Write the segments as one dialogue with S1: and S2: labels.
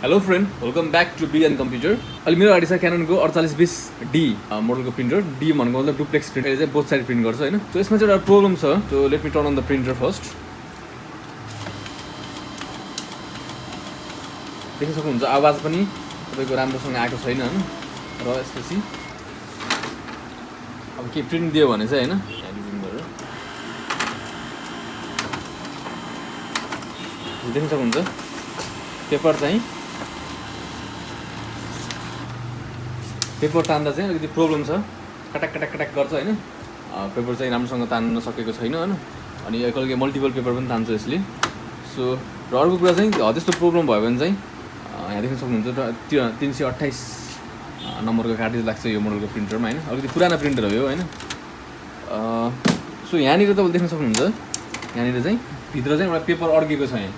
S1: Hello friend, welcome back to B and computer. अहिले मेरो अगाडि छ क्याननको 4820D मोडलको प्रिन्टर। डी भनेको मतलब डुप्लेक्स प्रिन्टर चाहिँ बोथ साइड प्रिन्ट गर्छ होइन। सो यसमा चाहिँ एउटा प्रब्लम छ। So let me turn on the printer first. देख्न सक्नुहुन्छ आवाज पनि तपाईँको राम्रोसँग आएको छैन होइन। र यसपछि अब के प्रिन्ट दियो भने चाहिँ होइन, जुम गरेर देख्न सक्नुहुन्छ पेपर तान्दा चाहिँ अलिकति प्रब्लम छ, कटाक कटाक कटाक गर्छ होइन। पेपर चाहिँ राम्रोसँग तान्न सकेको छैन होइन। अनि कहिले मल्टिपल पेपर पनि तान्छ यसले। सो र अर्को कुरा चाहिँ त्यस्तो प्रब्लम भयो भने चाहिँ यहाँ देख्न सक्नुहुन्छ 328 नम्बरको कार्टेज लाग्छ यो मोडलको प्रिन्टरमा होइन। अलिकति पुरानो प्रिन्टर हो यो होइन। सो यहाँनिर तपाईँले देख्न सक्नुहुन्छ यहाँनिर चाहिँ भित्र चाहिँ एउटा पेपर अड्केको छ। यहाँ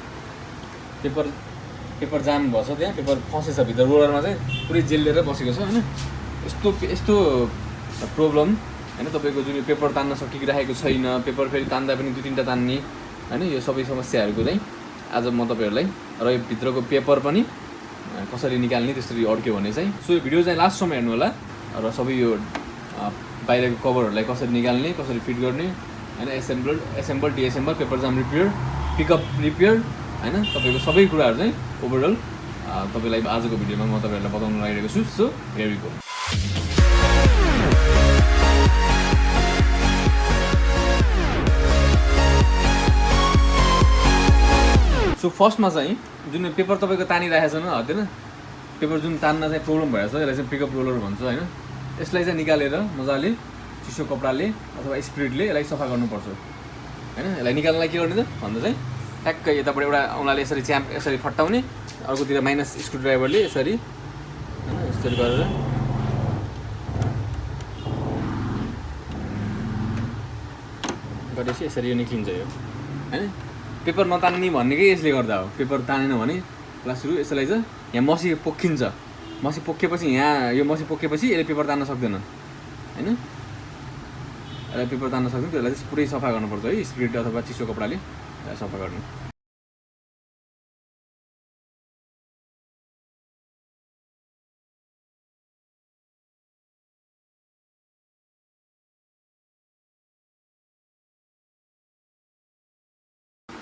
S1: पेपर जाम भएको छ, त्यहाँ पेपर फसेछ भित्र, रोलरमा चाहिँ पुरै जेलिएर बसेको छ होइन। यस्तो प्रब्लम होइन। तपाईँको जुन पेपर तान्न सकिरहेको छैन, पेपर फेरि तान्दा पनि 2-3टा तान्ने होइन। यो सबै समस्याहरूको चाहिँ आज म तपाईँहरूलाई र यो भित्रको पेपर पनि कसरी निकाल्ने त्यसरी अड्क्यो भने चाहिँ सो यो भिडियो चाहिँ लास्टसम्म हेर्नु होला। र सबै यो बाहिरको कभरहरूलाई कसरी निकाल्ने, कसरी फिट गर्ने होइन, एसेम्बल डिएसेम्बल, पेपर जाम रिपेयर, पिकअप रिपेयर होइन, तपाईँको सबै कुराहरू चाहिँ ओभरअल तपाईँलाई आजको भिडियोमा म तपाईँहरूलाई बताउन लागिरहेको छु। So here we go. So फर्स्टमा चाहिँ जुन पेपर तपाईँको तानिरहेको छ होइन, पेपर जुन तान्न चाहिँ प्रब्लम भइरहेको छ, यसलाई चाहिँ पिकअप रोलर भन्छ होइन। यसलाई चाहिँ निकालेर मजाले चिसो कपडाले अथवा स्पिरिटले यसलाई सफा गर्नुपर्छ होइन। यसलाई निकाल्नलाई के गर्ने त भन्दा चाहिँ ठ्याक्कै यताबाट एउटा औँलाले यसरी च्याम्प यसरी फट्टाउने, अर्कोतिर माइनस स्क्रु ड्राइभरले यसरी होइन यसरी गरेर गरेपछि यसरी यो निक्लिन्छ यो होइन। पेपर नतान्ने भन्नेकै यसले गर्दा हो। पेपर तानेन भने प्लस सुरु यसलाई चाहिँ यहाँ मसी पोखिन्छ। मसी पोखेपछि यहाँ यो मसी पोखेपछि यसले पेपर तान्न सक्दैन होइन। यसलाई पेपर तान्न सक्दैन, त्यसलाई चाहिँ पुरै सफा गर्नुपर्छ है, स्पिरिट अथवा चिसो कपडाले सफा गर्नु।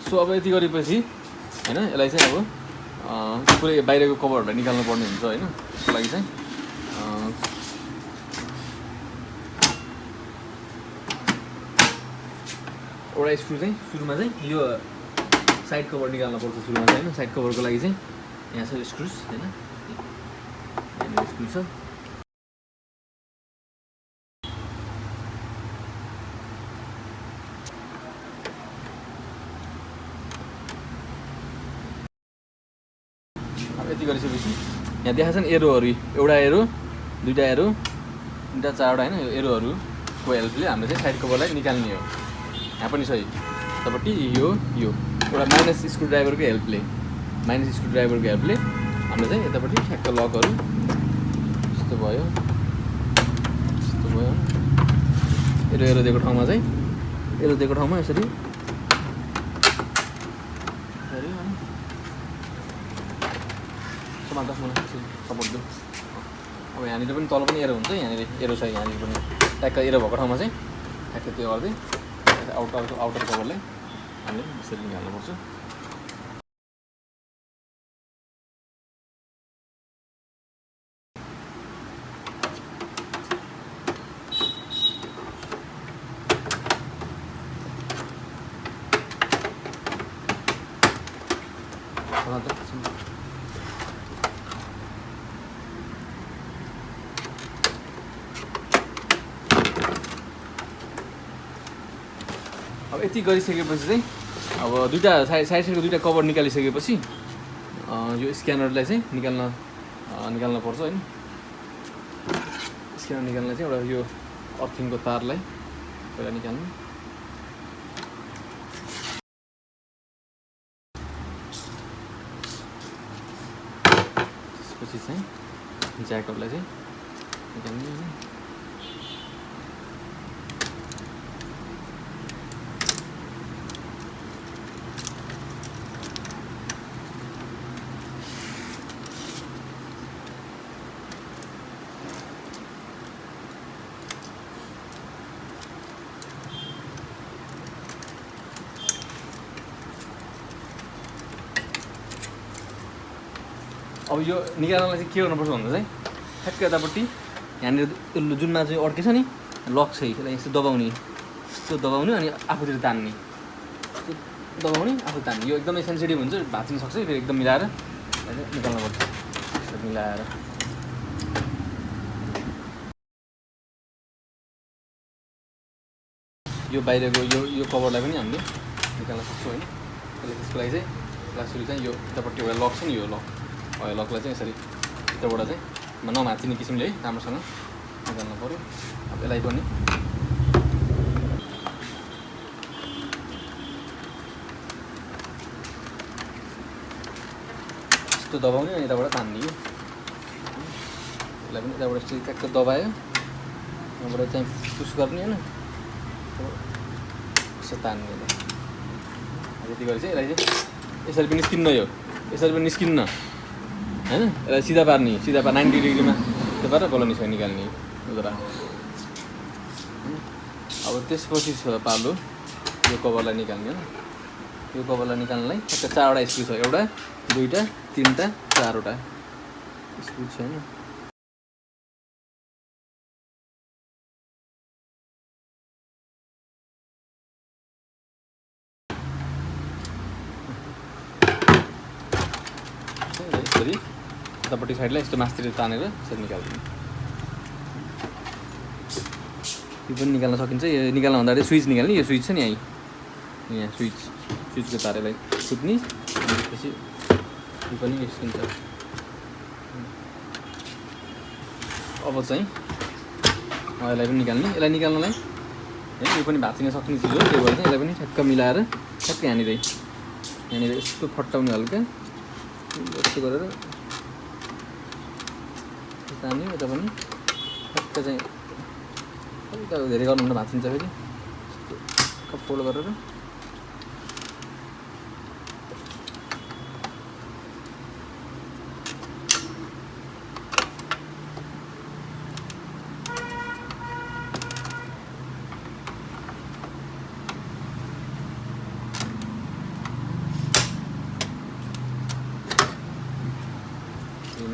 S1: सो अब यति गरेपछि होइन यसलाई चाहिँ अब पुरै बाहिरको कभरहरूलाई निकाल्नु पर्ने हुन्छ होइन। त्यसको लागि चाहिँ एउटा स्क्रु चाहिँ सुरुमा चाहिँ यो साइड कभर निकाल्नु पर्छ सुरुमा चाहिँ होइन। साइड कभरको लागि चाहिँ यहाँ छ स्क्रुज होइन, यहाँनिर स्क्रु छ। यति गरिसकेपछि यहाँ देखाएको छ नि एरोहरू, एउटा एरो, दुईवटा एरो, तिनवटा चारवटा होइन। यो एरोहरूको हेल्पले हामीले चाहिँ साइड कभरलाई निकाल्ने हो। यहाँ पनि छ यतापट्टि यो एउटा माइनस स्क्रु ड्राइभरको हेल्पले हामीले चाहिँ यतापट्टि ठ्याक्क लकहरू यस्तो भयो एरो दिएको ठाउँमा चाहिँ यसरी सपोर्ट दिउँ। अब यहाँनिर पनि तल पनि एरो हुन्छ, यहाँनिर एरो छ, यहाँनिर पनि ट्याक्क एरो भएको ठाउँमा चाहिँ ठ्याक्क त्यो गर्दै आउटर कभरलाई हामीले यसरी निकाल्नुपर्छ। अब यति गरिसकेपछि चाहिँ अब दुईवटा साइडको दुईवटा कभर निकालिसकेपछि यो स्क्यानरलाई चाहिँ निकाल्न पर्छ होइन। स्क्यानर निकाल्न चाहिँ एउटा यो अर्थिङको तारलाई पहिला निकाल्नु। त्यसपछि चाहिँ ज्याकहरूलाई चाहिँ निकाल्ने होइन। अब यो निकाल्नलाई चाहिँ के गर्नुपर्छ भन्दा चाहिँ ठ्याक्क यतापट्टि यहाँनिर जुनमा चाहिँ अड्केछ नि लक छ यसलाई यस्तो दबाउने अनि आफूतिर तान्ने, यस्तो दबाउने आफू तान्ने। यो एकदमै सेन्सिटिभ हुन्छ, भाँच्न सक्छ। फेरि एकदम मिलाएर निकाल्नुपर्छ, यसो मिलाएर। यो बाहिरको यो कभरलाई पनि हामीले निकाल्न सक्छौँ होइन। त्यसको लागि चाहिँ सुरु चाहिँ यो यतापट्टि एउटा लक छ नि, यो लकलाई चाहिँ यसरी भित्रबाट चाहिँ नमाचिने किसिमले है राम्रोसँग निकाल्नु पऱ्यो। अब यसलाई पनि यस्तो दबाउने अनि यताबाट तान्ने। यसलाई पनि यताबाट यस्तो ट्याक्क दबायो, यहाँबाट चाहिँ पुस गर्ने होइन, यसो तान्ने। यति गरी चाहिँ यसलाई चाहिँ यसरी पनि निस्किन्न, यसरी पनि निस्किन्न होइन। यसलाई सिधा पार्ने, 90 डिग्रीमा त्यो पारेर बल्ल निकाल्ने उद्रा। अब त्यसपछि पालो यो कभरलाई निकाल्ने हो। यो कभरलाई निकाल्नलाई ठ्याक्क 4वटा स्क्रु छ, 1 2 3 4वटा स्क्रु छ होइन। यसरी यतापट्टि साइडलाई यस्तो मास्तिर तानेर यसरी निकाल्दिनु। यो पनि निकाल्न सकिन्छ। यो निकाल्न भन्दाखेरि स्विच निकाल्ने, यो स्विच छ नि यहाँ स्विचको तारलाई फुट्ने, त्यसपछि यो पनि निस्किन्छ। अब चाहिँ यसलाई पनि निकाल्ने। यसलाई निकाल्नलाई है यो पनि भाँचिन सक्ने चिज हो, त्यही भएर चाहिँ यसलाई पनि ठ्याक्क मिलाएर ठ्याक्क यहाँनिर यस्तो फट्टाउने हल्का यस्तो गरेर तान्यो। यता पनि ठ्याक्क चाहिँ हल्का धेरै गर्नु भने भाँचिन्छ। फेरि कपोल गरेर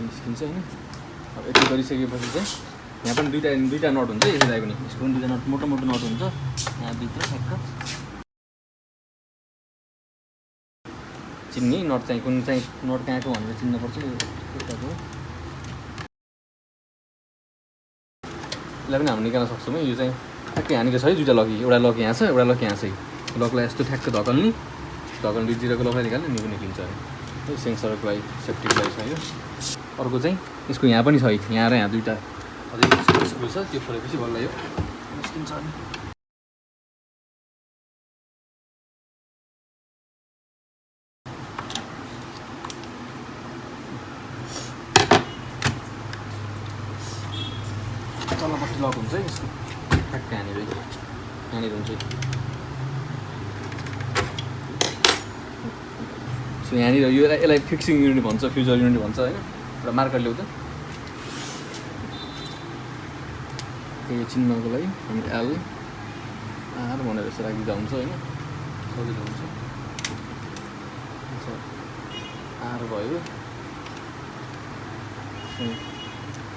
S1: निस्किन्छ होइन। अब यति गरिसकेपछि चाहिँ यहाँ पनि दुईवटा नट हुन्छ, यसलाई पनि यसको पनि 2टा नट मोटो नट हुन्छ यहाँ भित्र ठ्याक्क चिन्ने। नट चाहिँ कुन चाहिँ नट कहाँको भनेर चिन्नुपर्छ। यसलाई पनि हामी निकाल्न सक्छौँ है। यो चाहिँ ठ्याक्कै यहाँनिर छ है 2टा लकी, एउटा लक यहाँ छ, एउटा लक यहाँ छ। लकलाई यस्तो ठ्याक्क धकल्ने दुईतिरको लकलाई निकाल्ने, नि पनि निक्लिन्छ है। सेन्सरको लागि सेफ्टीको लागि छ यो। अर्को चाहिँ यसको यहाँ पनि छ, यहाँ र यहाँ 2टा अझै स्क्रु छ, त्यो फोरेपछि बल्ल यो निस्किन्छ। अनि तलपट्टि लक हुन्छ है यसको, ठ्याक्क यहाँनिर हुन्छ। सो यहाँनिर यो यसलाई फिक्सिङ युनिट भन्छ, फ्युजर युनिट भन्छ होइन। एउटा मार्कर ल्याउ त, यो चिन्हको लागि हामी एल आर भनेर यसो राखिदिँदा हुन्छ होइन, सजिलो हुन्छ। आर भयो,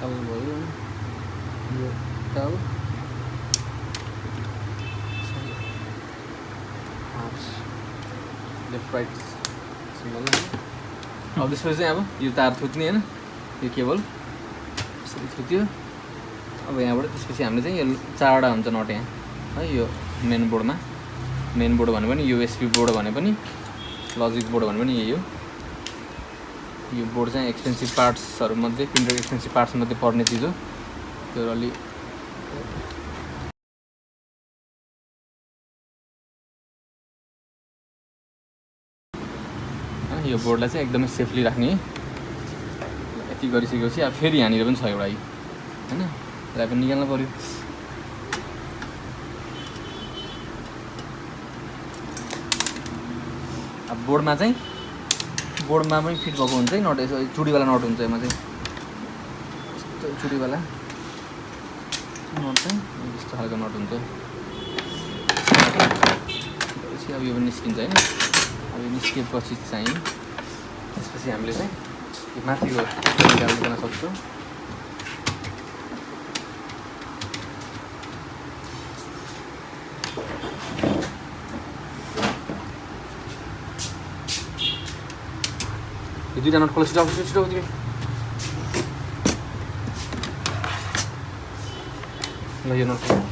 S1: एल भयो, यो एल लेफ्ट राइट सिम्बल। अब त्यसपछि चाहिँ अब यो तार थुत्ने होइन, यो केबल यसरी थुत्यो। अब यहाँबाट त्यसपछि हामीले चाहिँ यो 4वटा हुन्छ नट यहाँ है। यो मेन बोर्ड भने पनि, युएसबी बोर्ड भने पनि, लजिक बोर्ड भने पनि यही हो। यो बोर्ड चाहिँ एक्सपेन्सिभ पार्ट्सहरूमध्ये, प्रिन्टर एक्सपेन्सिभ पार्ट्समध्ये पर्ने चिज हो। त्यो अलि यो बोर्डलाई चाहिँ एकदमै सेफली राख्ने। यति गरिसकेपछि अब फेरि यहाँनिर पनि छ एउटा होइन, यसलाई पनि निकाल्नु पऱ्यो। अब बोर्डमा पनि फिट भएको हुन्छ है नट, यसो चुडीवाला नट हुन्छ। यसमा चाहिँ यस्तो चुडीवाला नट चाहिँ यस्तो खालको नट हुन्छ। अब यो पनि निस्किन्छ होइन। अब यो निस्किएपछि चाहिँ त्यसपछि हामीले चाहिँ माथिको निकाल्नु गर्न सक्छु। यो दुईटा नट खोला छिटो छिटो तिमी। ल यो नट खोला।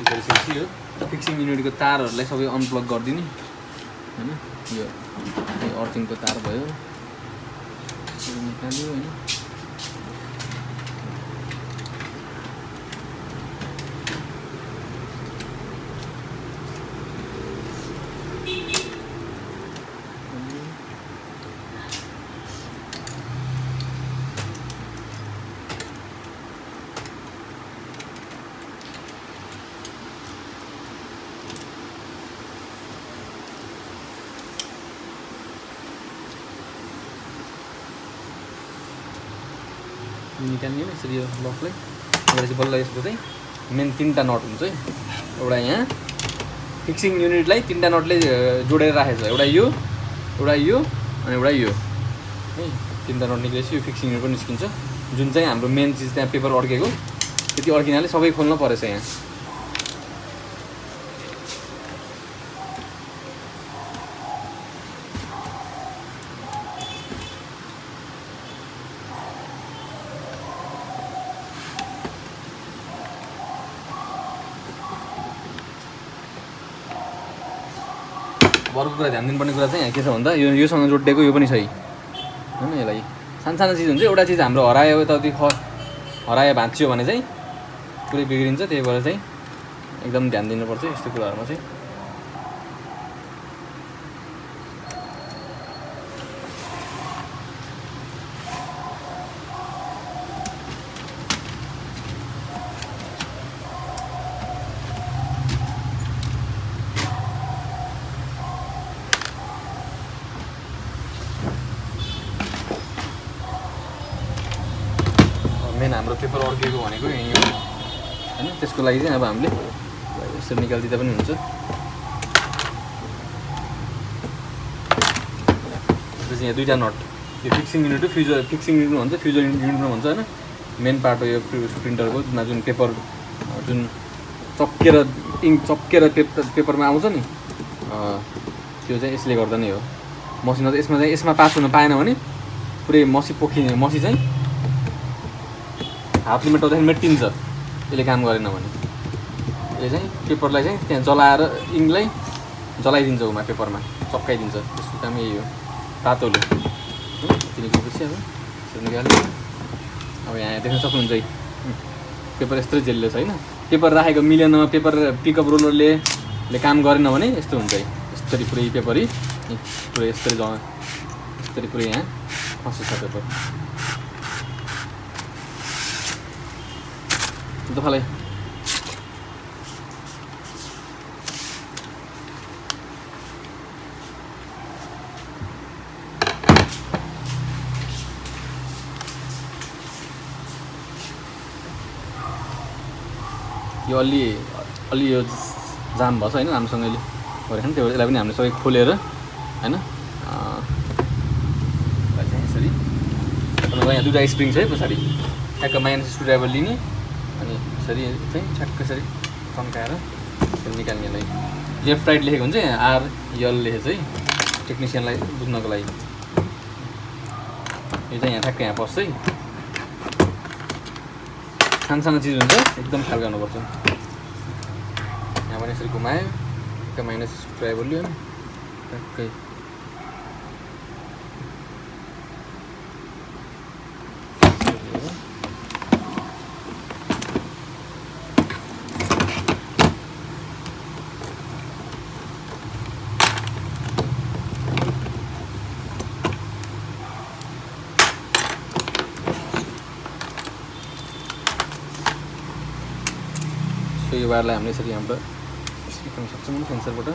S1: गरिसकेपछि यो फिक्सिङ युनिटको तारहरूलाई सबै अनप्लग गरिदिने होइन। यो अर्थिङको तार भयो निकाल्यो होइन। निकाल्ने यसरी यो लकलाई एउटा चाहिँ बल्ल यसको चाहिँ मेन 3टा नट हुन्छ है। एउटा यहाँ फिक्सिङ युनिटलाई 3टा नटले जोडेर राखेको छ। एउटा यो अनि एउटा यो है। 3टा नट निक्लेपछि यो फिक्सिङ युनिट पनि निस्किन्छ। जुन चाहिँ हाम्रो मेन चिज त्यहाँ पेपर अड्केको त्यति अड्किनाले सबै खोल्न परेछ यहाँ। अर्को कुरा ध्यान दिनुपर्ने कुरा चाहिँ यहाँ के छ भन्दा योसँग जोडिएको यो पनि सही होइन। यसलाई सानो चिज हुन्छ। एउटा चिज हाम्रो हरायो यताउति हरायो भाँचियो भने चाहिँ पुरै बिग्रिन्छ। त्यही भएर चाहिँ एकदम ध्यान दिनुपर्छ यस्तो कुराहरूमा चाहिँ। मेन हाम्रो पेपर अड्केको भनेको यही हो होइन। त्यसको लागि चाहिँ अब हामीले यसरी निकालिदिँदा पनि हुन्छ। त्यसपछि यहाँ 2टा नट यो फिक्सिङ युनिट र फिक्सिङ युनिट भन्छ, फ्युजर युनिट भन्छ होइन। मेन पार्ट हो यो प्रिन्टरको जुन पेपर जुन चप्केर पेपरमा आउँछ नि त्यो चाहिँ यसले गर्दा नै हो। मसिनमा चाहिँ यसमा पास हुन पाएन भने पुरै मसी चाहिँ हातले मेटाउँदाखेरि मेटिन्छ। यसले काम गरेन भने यसले चाहिँ पेपरलाई चाहिँ त्यहाँ जलाएर इङ्कलाई जलाइदिन्छ उमा पेपरमा चप्काइदिन्छ। त्यसको काम यही हो तातोले। निकालेपछि अब निकाल्यो। अब यहाँ देख्न सक्नुहुन्छ है पेपर यत्रो जेल्लो छ होइन। पेपर राखेको मिलेन, पेपर पिकअप रोलरले काम गरेन भने यस्तो हुन्छ है। यस्तरी पुरै पेपरै पुरै यस्तरी पुरै यहाँ फसेछ पेपर। दुःखलाई यो अलि यो जाम भएछ होइन राम्रोसँगले गरेको नि। त्यो यसलाई पनि हामीले सबै खोलेर होइन यसरी यहाँ 2टा स्प्रिङ छ है पछाडि ठ्याक्क माइनस स्क्रुड्राइभर लिने अनि यसरी चाहिँ ठ्याक्क यसरी तन्काएर निकाल्नेलाई लेफ्ट राइट लेखेको हुन्छ। यहाँ आर यल लेखेको है टेक्निसियनलाई बुझ्नको लागि। यो चाहिँ यहाँ ठ्याक्क यहाँ पस्छ है। सानो चिज हुन्छ एकदम ख्याल गर्नुपर्छ। यहाँ पनि यसरी घुमायो ठ्याक्क माइनस स्क्रुड्राइभर लियो ठ्याक्कै यो वायरलाई हामीले यसरी यहाँबाट निकाल्न सक्छौँ सेन्सरबाट।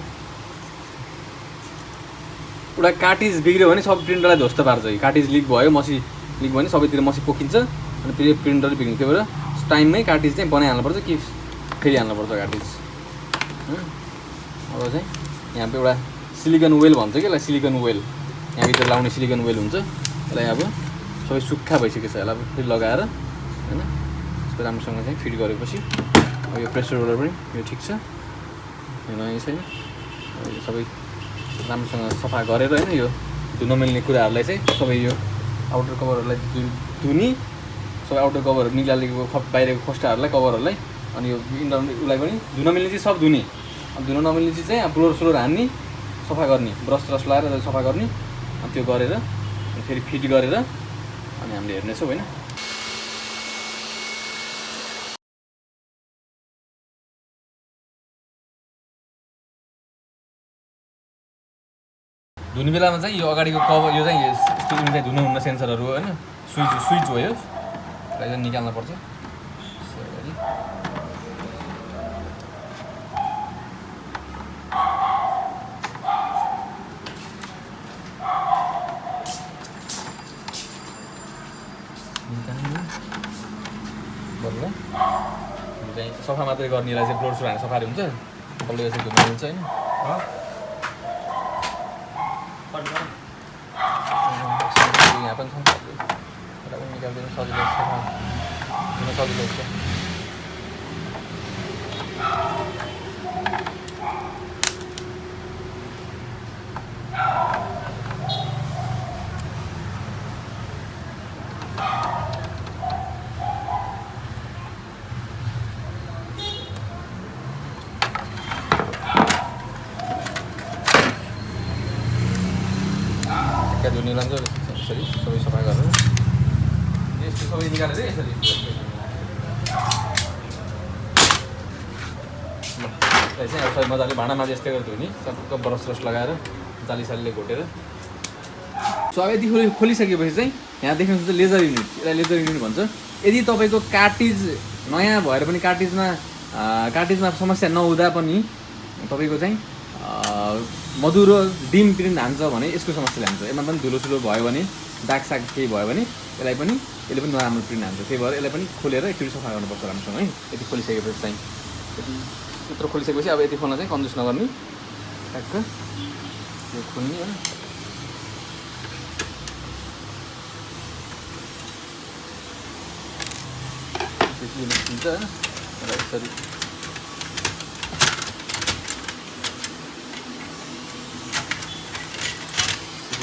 S1: एउटा कार्टिज बिग्रियो भने सब प्रिन्टरलाई ध्वस्त पार्छ। कार्टिज लिक भयो, मसी लिक भयो भने सबैतिर मसी पोखिन्छ अनि फेरि प्रिन्टर बिग्रिन्छ। त्यही भएर टाइममै कार्टिज चाहिँ बनाइहाल्नुपर्छ कि फेरि हाल्नुपर्छ कार्टिज। अब चाहिँ यहाँ एउटा सिलिकन वेल भन्छ कि यसलाई, सिलिकन वेल यहाँभित्र लाउने सिलिकन वेल हुन्छ। यसलाई अब सबै सुक्खा भइसकेको छ, यसलाई अब फेरि लगाएर होइन यसको राम्रोसँग चाहिँ फिट गरेपछि अब यो प्रेसर रोलर पनि यो ठिक छ, यो नयाँ छैन। यो सबै राम्रोसँग सफा गरेर होइन यो धुन मिल्ने कुराहरूलाई चाहिँ सबै यो आउटर कभरहरूलाई धुने, सबै आउटर कभरहरू निकालेको बाहिरको खोस्टाहरूलाई कभरहरूलाई अनि यो इन्टर उसलाई पनि धुन मिल्ने चिज सब धुने। अब धुन नमिल्ने चिज चाहिँ ब्लोर स्लोर हान्ने, सफा गर्ने, ब्रस ट्रस लगाएर सफा गर्ने। अनि त्यो गरेर फेरि फिट गरेर अनि हामीले हेर्नेछौँ होइन। धुने बेलामा चाहिँ यो अगाडिको कभर यो चाहिँ स्टिल चाहिँ धुनुहुन्न सेन्सरहरू होइन, स्विच हो यो, यसलाई चाहिँ निकाल्नु पर्छ। चाहिँ सफा मात्रै गर्नेलाई चाहिँ ब्लोड सुर हाने सफा हुन्छ, कसले यसरी धुन मिल्छ होइन। यहाँ पनि छ, यसलाई पनि निकालिदिनु सजिलो, सफा हुन सजिलो हुन्छ। धुने लान्छ यसरी सबै सफा गरेर यस्तो सबै निकालेर यसरी चाहिँ अब सबै मजाले भाँडामा यस्तै गरेर धुने, सबको ब्रस रस लगाएर जालीसालीले घोटेर। सो अब यति खोलिसकेपछि चाहिँ यहाँ देख्नुहुन्छ लेजर युनिट, यसलाई लेजर युनिट भन्छ। यदि तपाईँको कार्टिज नयाँ भएर पनि कार्टिजमा समस्या नहुँदा पनि तपाईँको चाहिँ मधुरो डिम प्रिन्ट हान्छ भने यसको समस्याले हान्छ। यसमा पनि धुलोसुलो भयो भने, दाग साग केही भयो भने यसले पनि नराम्रो प्रिन्ट हान्छ। त्यही भएर यसलाई पनि खोलेर एकचोटि सफा गर्नुपर्छ राम्रोसँग है। यति खोलिसकेपछि चाहिँ यत्रो खोलिसकेपछि अब यति खोल्न चाहिँ कन्जुस नगर्ने, ठ्याक्क यो खोल्ने हो। त्यसपछि निस्किन्छ होइन, र यसरी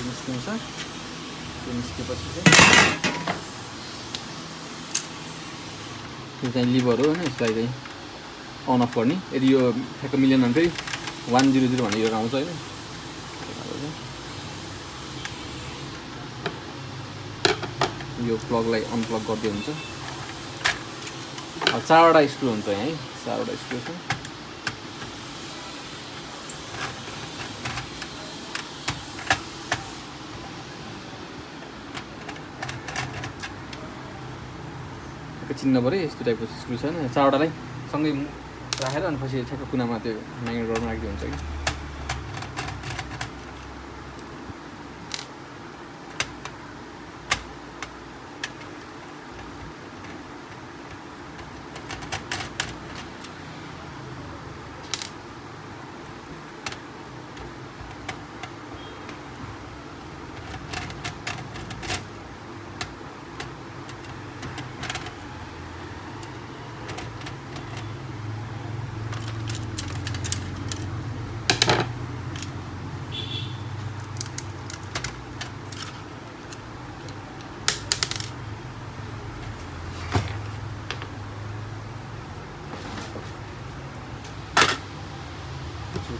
S1: निस्किन्छ। त्यो निस्केपछि चाहिँ त्यो चाहिँ लिभर हो होइन, यसलाई चाहिँ अन अफ गर्ने। यदि यो ठ्याक्क मिलेन भने फेरि 100 भन्ने यो आउँछ होइन। यो प्लगलाई अनप्लग गर्दै हुन्छ। अब 4वटा स्क्रु हुन्छ यहाँ है, 4वटा स्क्रु छ। चिन्न पऱ्यो यस्तो टाइपको स्क्रु छ होइन। 4वटालाई सँगै राखेर अनि पछि ठ्याक्क कुनामा त्यो म्याग्नेट रडमा राख्दै हुन्छ कि।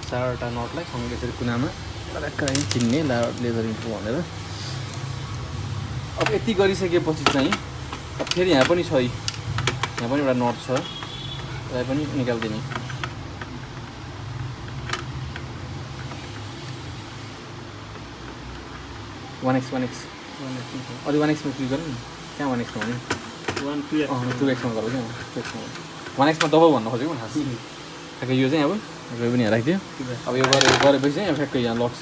S1: चारवटा नटलाई सँगै यसरी कुनामा राख्न चिन्ने लेजर इन्फो भनेर। अब यति गरिसकेपछि चाहिँ अब फेरि यहाँ पनि छ, यहाँ पनि एउटा नट छ, यसलाई पनि निकालिदिने। वान एक्समा अलि 1x क्लिक गर्नु नि, कहाँ 1x भने 2x गरौँ क्या 1x दबाउ भन्न खोजेको नि खास। ठ्याक्कै यो चाहिँ अब यो पनि यहाँ राखिदियो। अब यो गरेपछि चाहिँ अब ठ्याक्कै यहाँ लक्छ।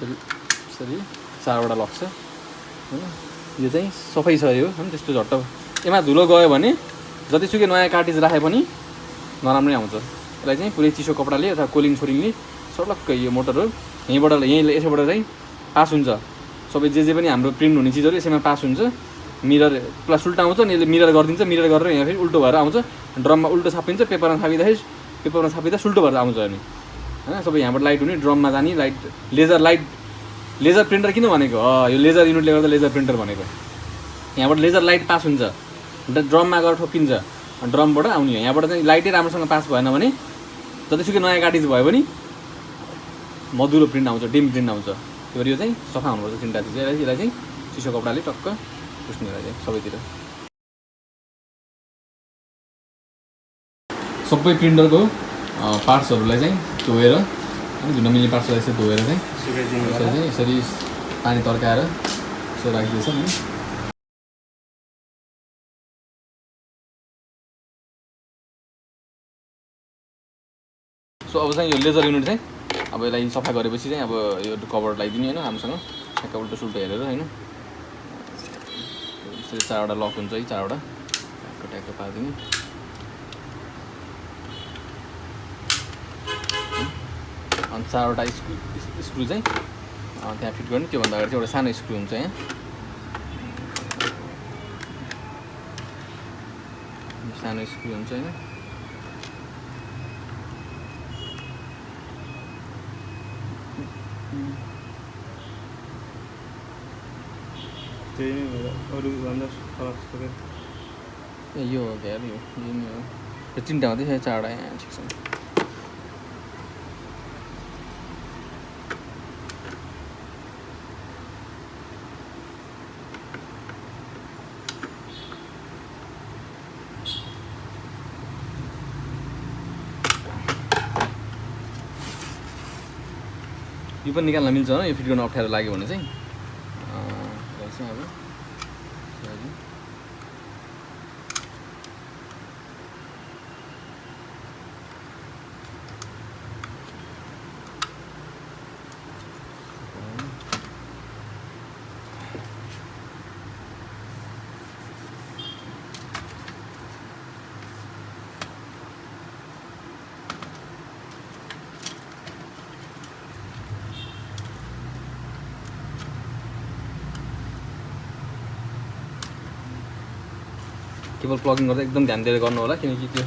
S1: यसरी 4वटा लक छ हैन। यो चाहिँ सफै छ यो हैन। त्यस्तो झट्ट यसमा धुलो गयो भने जतिसुकै नयाँ कार्टिज राखे पनि नराम्रै आउँछ। यसलाई चाहिँ पुरै चिसो कपडाले अथवा कोलिङ छोरिङले सलक्कै यो मोटरहरू यहीँ यसैबाट चाहिँ पास हुन्छ। सबै जे पनि हाम्रो प्रिन्ट हुने चिजहरू यसैमा पास हुन्छ। मिरर प्लस उल्टा आउँछ अनि यसले मिरर गरिदिन्छ। मिरर गरेर यहाँ फेरि उल्टो भएर आउँछ। ड्रममा उल्टो छापिन्छ, पेपरमा छापिँदा उल्टो भएर आउँछ अनि हैन। सबै यहाँबाट लाइट हुने, ड्रममा जाने लाइट, लेजर प्रिन्टर किन भनेको यो लेजर युनिटले गर्दा लेजर प्रिन्टर भनेको। यहाँबाट लेजर लाइट पास हुन्छ, ड्रममा गएर ठोकिन्छ, ड्रमबाट आउने हो। यहाँबाट चाहिँ लाइटै राम्रोसँग पास भएन भने जतिसुकै नयाँ कार्टिज भयो भने मधुरो प्रिन्ट आउँछ, डिम प्रिन्ट आउँछ। त्यो भएर यो चाहिँ सफा हुनुपर्छ तिनवटा चिज। यसलाई चाहिँ चिसो कपडाले टक्क पुस्नेलाई चाहिँ सबैतिर। सबै प्रिन्टरको पार्ट्सहरूलाई चाहिँ धोएर जुन नमिल्ने पार्ट्सलाई यसरी धोएर चाहिँ यसरी पानी तर्काएर यसो राखिदिएछ नि। सो अब चाहिँ यो लेजर युनिट चाहिँ अब यसलाई सफा गरेपछि चाहिँ अब यो कभर लगाइदिने होइन राम्रोसँग, ठ्याक्क उल्टो सुल्टो हेरेर होइन। यसरी 4वटा लक हुन्छ है, 4वटा ट्याक्क पारिदिने। अनि 4वटा स्क्रु चाहिँ त्यहाँ फिट गर्ने। त्योभन्दा अगाडि चाहिँ एउटा सानो स्क्रु हुन्छ यहाँ, सानो स्क्रु हुन्छ होइन। यो हो क्या यो तिनवटा मात्रै छ, 4वटा यहाँ ठिक छ। यो पनि निकाल्न मिल्छ हो, यो फिट गर्न अप्ठ्यारो लाग्यो भने चाहिँ अब केबल प्लगिङ गर्दा एकदम ध्यान दिएर गर्नु होला, किनकि त्यो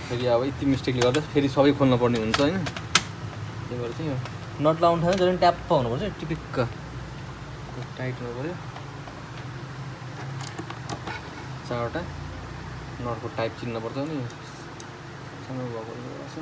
S1: फेरि अब यति मिस्टेकले गर्दा फेरि सबै खोल्न पर्ने हुन्छ होइन। त्यही भएर चाहिँ नट लाउनु थाल्यो जहिले ट्याप्प हुनुपर्छ, टिपिक्क टाइट हुनु पऱ्यो। 4वटा नटको टाइप चिन्नुपर्छ नि, सँग भएको छ।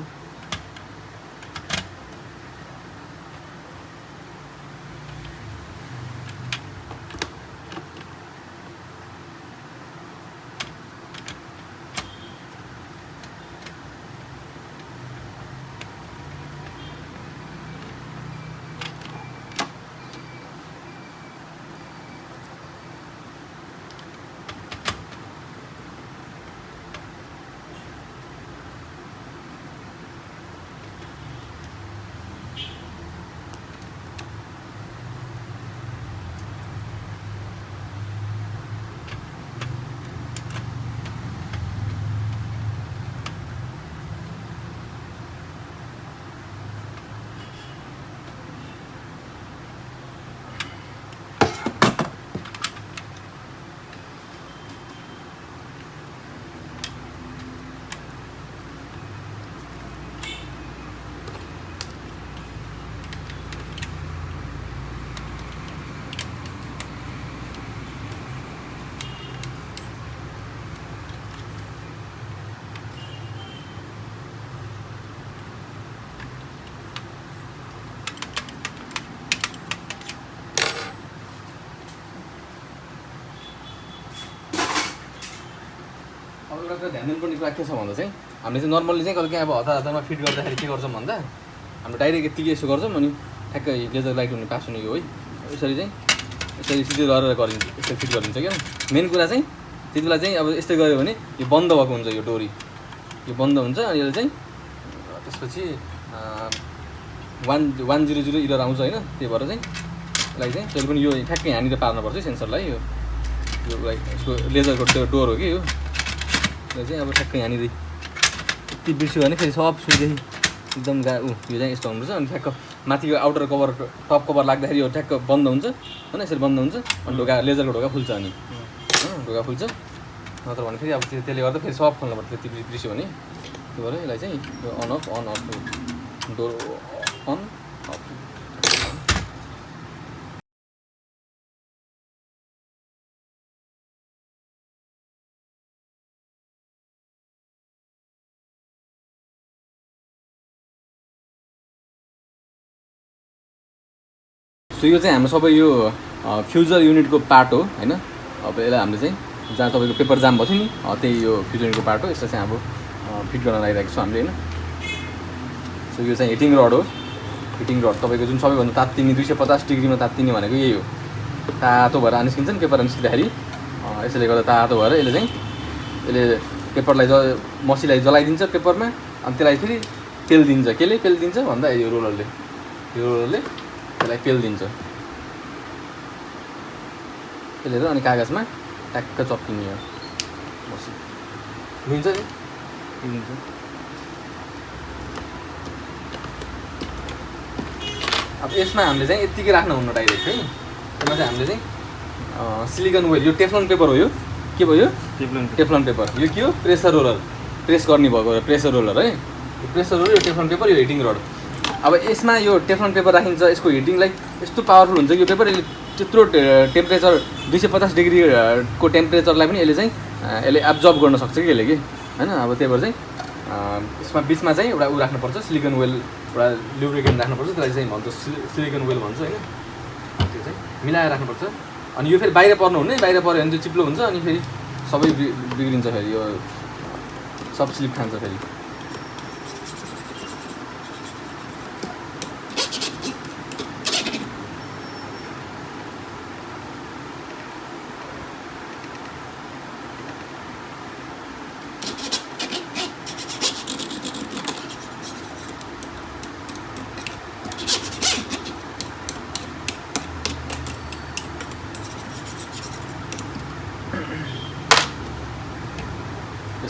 S1: एउटा ध्यान दिनुपर्ने कुरा के छ भन्दा चाहिँ हामीले चाहिँ नर्मल्ली चाहिँ कहिले अब हतारमा फिट गर्दाखेरि के गर्छौँ भन्दा हाम्रो डाइरेक्ट यतिकै यसो गर्छौँ अनि ठ्याक्कै लेजर लाइट हुने पास हुने यो है यसरी चाहिँ यसरी सिधै गरेर गरिन्छ, यसरी फिट गरिन्छ क्या। मेन कुरा चाहिँ त्यति बेला चाहिँ अब यस्तै गऱ्यो भने यो बन्द भएको हुन्छ, यो डोरी यो बन्द हुन्छ अनि यसले चाहिँ त्यसपछि 1100 एरर आउँछ होइन, त्यही भएर चाहिँ यसलाई चाहिँ जहिले पनि यो ठ्याक्कै यहाँनिर पार्नुपर्छ सेन्सरलाई। यो यसको लेजरको त्यो डोर हो कि यो चाहिँ अब ठ्याक्कै यहाँनिर यति बिर्स्यो भने फेरि सब सुइदेखि एकदम यो चाहिँ यस्तो हुनुपर्छ। अनि ठ्याक्क माथिको आउटर कभर टप कभर लाग्दाखेरि यो ठ्याक्क बन्द हुन्छ होइन, यसरी बन्द हुन्छ। अनि ढोका लेजरको ढोका खुल्छ, अनि ढोका खुल्छ। नत्र भने फेरि अब त्यसले गर्दा फेरि सब खोल्नुपर्छ त्यति बिर्स्यो भने। त्यही भएर यसलाई चाहिँ यो on off door on off. So यो चाहिँ हाम्रो सबै यो फ्युजर युनिटको पार्ट हो होइन। अब यसलाई हामीले चाहिँ जहाँ तपाईँको पेपर जाम भएको थियो नि त्यही यो फ्युजर युनिटको पार्ट हो। यसलाई चाहिँ अब फिट गर्न लागिरहेको छ हामीले होइन। सो यो चाहिँ हिटिङ रड हो। हिटिङ रड तपाईँको जुन सबैभन्दा तात्तिने 250 डिग्रीमा तात्तिने भनेको यही हो। तातो भएर निस्किन्छ नि पेपर निस्किँदाखेरि, यसैले गर्दा तातो भएर यसले पेपरलाई मसीलाई जलाइदिन्छ पेपरमा। अनि त्यसलाई फेरि पेलिदिन्छ। केले पेलिदिन्छ भन्दा यो रोलरले त्यसलाई पेलिदिन्छ। पेलेर अनि कागजमा ट्याक्क चप्किने हो मसी हुन्छ नि हुन्छ। अब यसमा हामीले चाहिँ यत्तिकै राख्नुहुन्न डाइरेक्ट है। यसमा चाहिँ हामीले चाहिँ सिलिकन वेल, यो टेफ्लोन पेपर हो। यो के भयो? Teflon paper. यो के हो? प्रेसर रोलर, प्रेस गर्ने भएको प्रेसर रोलर है। यो प्रेसर रोलर, यो टेफ्लोन पेपर, यो हिटिङ रड। अब यसमा यो टेफ्लोन पेपर राखिन्छ। यसको हिटिङलाई यस्तो पावरफुल हुन्छ कि यो पेपर यसले त्यत्रो टेम्परेचर 250 डिग्रीको टेम्परेचरलाई पनि यसले एब्जर्ब गर्न सक्छ कि यसले कि होइन। अब त्यही भएर चाहिँ यसमा बिचमा चाहिँ एउटा राख्नुपर्छ, सिलिकन वेल, एउटा लुब्रिकेन्ट राख्नुपर्छ। त्यसलाई चाहिँ भन्छ सिलिकन वेल भन्छ होइन। त्यो चाहिँ मिलाएर राख्नुपर्छ। अनि यो फेरि बाहिर पर्नु हुने, बाहिर पऱ्यो भने त्यो चिप्लो हुन्छ। अनि फेरि सबै बिग्रिन्छ, फेरि यो सब स्लिप खान्छ फेरि।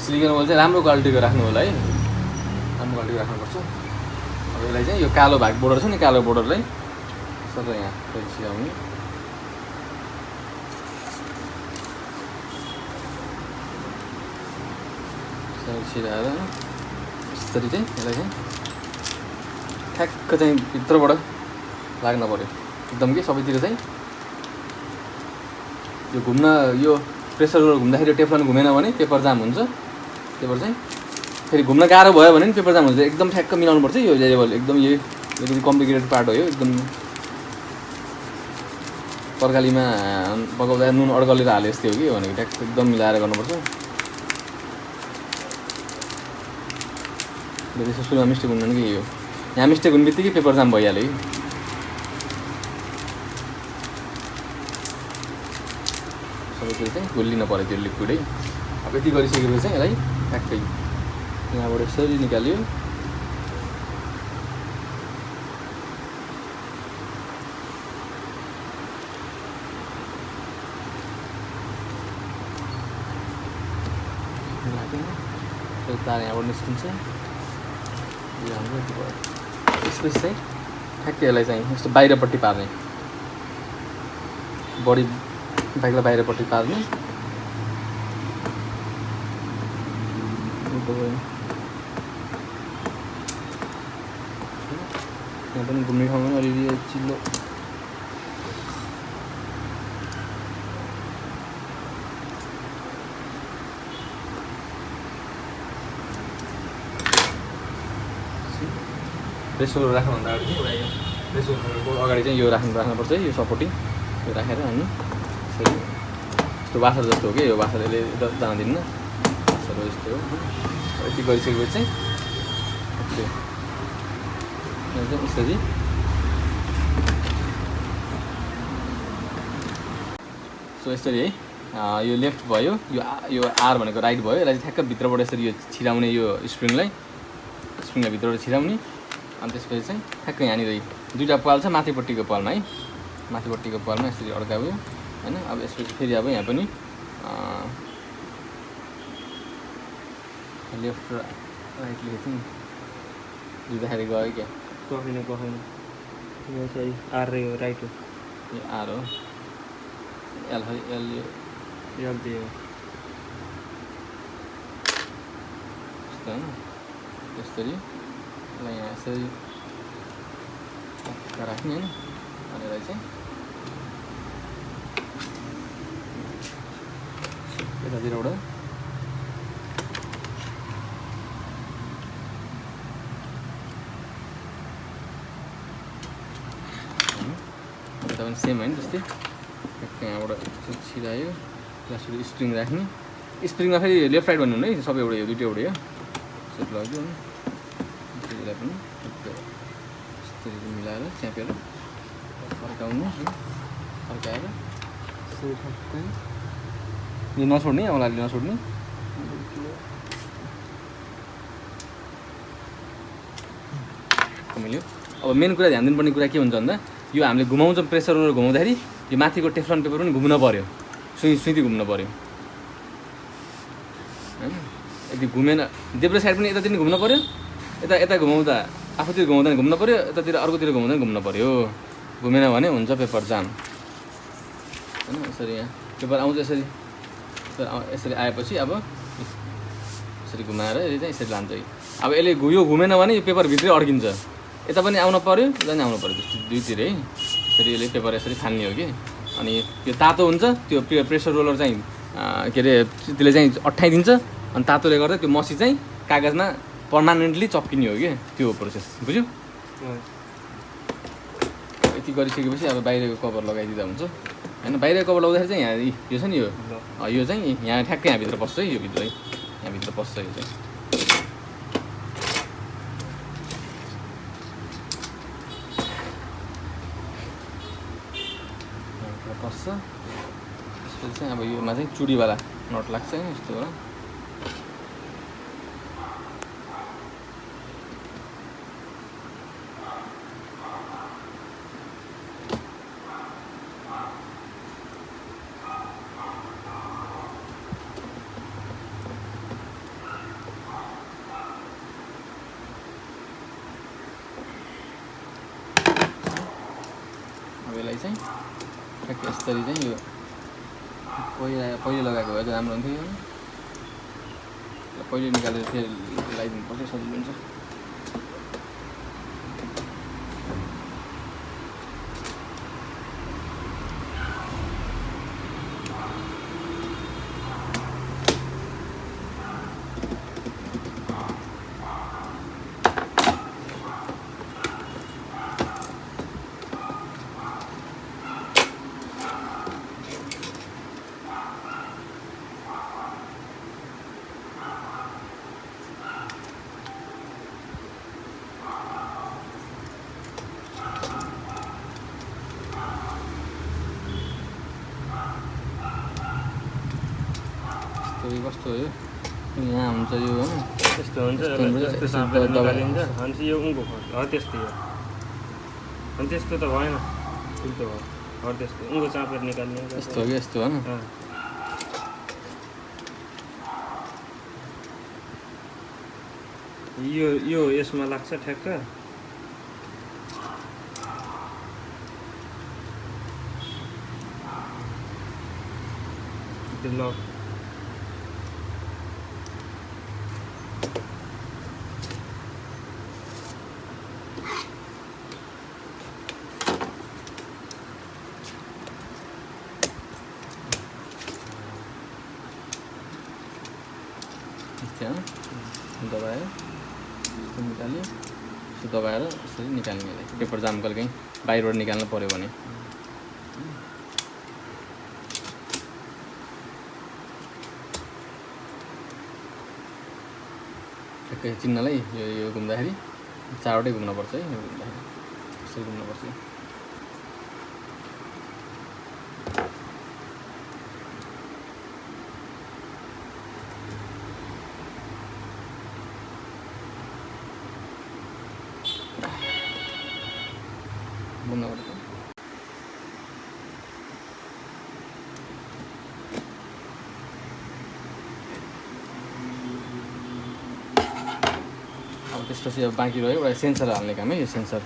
S1: सिलिकन वेल चाहिँ राम्रो क्वालिटीको राख्नु होला है, राम्रो क्वालिटीको राख्नुपर्छ। अब यसलाई चाहिँ यो कालो भाग बोर्डर छ नि, कालो बोर्डरलाई सबै यहाँ छिराउने। छिराएर यसरी चाहिँ यसलाई चाहिँ ठ्याक्क चाहिँ भित्रबाट लाग्न पऱ्यो एकदम कि सबैतिर चाहिँ। यो घुम्न, यो प्रेसर रोलर घुम्दाखेरि टेफ्लोन घुमेन भने पेपर जाम हुन्छ। त्यही भएर चाहिँ फेरि घुम्न गाह्रो भयो भने पनि पेपर जाम हुन्छ। एकदम ठ्याक्क मिलाउनुपर्छ यो लेभल। एकदम यो एकदम कम्प्लिकेटेड पार्ट हो यो। एकदम तरकारीमा पकाउँदा नुन अड्कलेर हाले जस्तै हो कि भनेको, ट्याक्क एकदम मिलाएर गर्नुपर्छ। त्यसो सुरुमा मिस्टेक हुनु कि यो यहाँ मिस्टेक हुने बित्तिकै पेपर जाम भइहाल्यो कि। सबैतिर चाहिँ घुल्लिन पऱ्यो त्यो लिक्विड है। अब यति गरिसकेपछि चाहिँ यसलाई ट्याक्कै यहाँबाट यसरी निकाल्यो। तार यहाँबाट निस्किन्छ। यो हाम्रो यति भयो। त्यसपछि चाहिँ ठ्याक्कै यसलाई चाहिँ यस्तो बाहिरपट्टि पार्ने, बडी बाइकलाई बाहिरपट्टि पार्ने। यहाँ पनि घुम्ने ठाउँमा पनि अलिअलि चिल्लो प्रेसर राख्नुभन्दा अगाडि एउटा यो प्रेसरको अगाडि चाहिँ यो राख्नुपर्छ है। यो सपोर्टिङ यो राखेर अनि यस्तो वासर जस्तो हो कि यो वासर, यसले जान दिन्न वासर हो यस्तो हो। यति गरिसकेपछि चाहिँ यसरी सो यसरी है। यो लेफ्ट भयो, यो आर भनेको राइट भयो। यसलाई ठ्याक्क भित्रबाट यसरी यो छिराउने, यो स्प्रिङलाई भित्रबाट छिराउने। अनि त्यसपछि चाहिँ ठ्याक्कै यहाँनिर दुईवटा पाल छ माथिपट्टिको पालमा है, माथिपट्टिको पालमा यसरी अड्कायो होइन। अब यसपछि फेरि अब यहाँ पनि लेफ्ट राइट लेखेको थिएँ नि, जुत्दाखेरि गयो क्या,
S2: गएन यो चाहिँ आर हो राइट हो,
S1: यो आर हो, एल है, एल
S2: एल दियो
S1: यस्तो होइन। त्यसरी यसलाई यहाँ यसरी राख्ने होइन, भनेर चाहिँ यतातिरबाट यता पनि सेम होइन त्यस्तै, यहाँबाट छिरायो, त्यसलाई स्प्रिङ राख्ने, स्प्रिङमा फेरि लेफ्ट राइट भन्नु है, सबै एउटा यो दुइटै एउटा यो सेट लाग्यो होइन। त्यसलाई पनि यस्तरी मिलाएर च्यापेर फर्काउनु है, फर्काएर यो नछोड्ने, औँलाले नछोड्ने। मिल्यो। अब मेन कुरा ध्यान दिनुपर्ने कुरा के हुन्छ भन्दा यो हामीले घुमाउँछौँ, प्रेसर रोलर घुमाउँदाखेरि यो माथिको टेफ्लन पेपर पनि घुम्न पऱ्यो, सुइती घुम्न पऱ्यो होइन। यदि घुमेन देब्रे साइड पनि यतातिर घुम्न पऱ्यो, यता घुमाउँदा आफूतिर घुमाउँदा नि घुम्न पऱ्यो, यतातिर अर्कोतिर घुमाउँदा नि घुम्न पऱ्यो। घुमेन भने हुन्छ पेपर जाम होइन। यसरी यहाँ पेपर आउँछ, यसरी यसरी आएपछि अब यसरी घुमाएर यसले चाहिँ यसरी लान्छ है। अब यसले यो घुमेन भने यो पेपर भित्रै अड्किन्छ, यता पनि आउनु पऱ्यो, उता पनि आउनु पऱ्यो, त्यस्तो दुईतिर है। यसरी यसले पेपर यसरी फान्ने हो कि। अनि यो तातो हुन्छ, त्यो प्रेसर रोलर चाहिँ के अरे त्यसले चाहिँ अट्ठाइदिन्छ, अनि तातोले गर्दा त्यो मसी चाहिँ कागजमा पर्मानेन्टली चप्किने हो कि, त्यो प्रोसेस बुझ्यो। यति गरिसकेपछि अब बाहिरको कभर लगाइदिँदा हुन्छ होइन। बाहिरको कभर लगाउँदाखेरि चाहिँ यहाँ यो छ नि, यो चाहिँ यहाँ ठ्याक्कै यहाँभित्र पस्छ है, यो भित्र है, यहाँभित्र पस्छ यो चाहिँ। पस्छ। त्यसपछि चाहिँ अब योमा चाहिँ चुडीवाला नट लाग्छ होइन, यस्तो हो। अब यसलाई चाहिँ ठ्याक्कै यसरी चाहिँ यो पहिले लगाएको भए चाहिँ राम्रो हुन्थ्यो। पहिले निकालेर फेरि लगाइदिनुपर्छ, सजिलो हुन्छ। कस्तो हो यो, यहाँ हुन्छ यो होइन,
S2: यस्तो हुन्छ, यस्तो साँपेर निकालिन्छ। अनि यो उँभो हो त्यस्तै हो, अनि त्यस्तो त भएन, उल्टो भयो हो त्यस्तो उँभो चापेर निकाल्ने
S1: यस्तो हो कि यस्तो होइन।
S2: यो यसमा लाग्छ ठ्याक्क, त्यो लक
S1: दबाएर निकाल्यो, दबाएर यसरी निकाल्ने, पेपर जाम कहिले कहीँ बाहिरबाट निकाल्नु पऱ्यो भने। ठ्याक्कै चिन्नलाई यो घुम्दाखेरि चारवटै घुम्नुपर्छ है, यो घुम्दाखेरि यसरी घुम्नुपर्छ। त्यसपछि अब बाँकी रह्यो एउटा सेन्सर हाल्ने काम है यो सेन्सर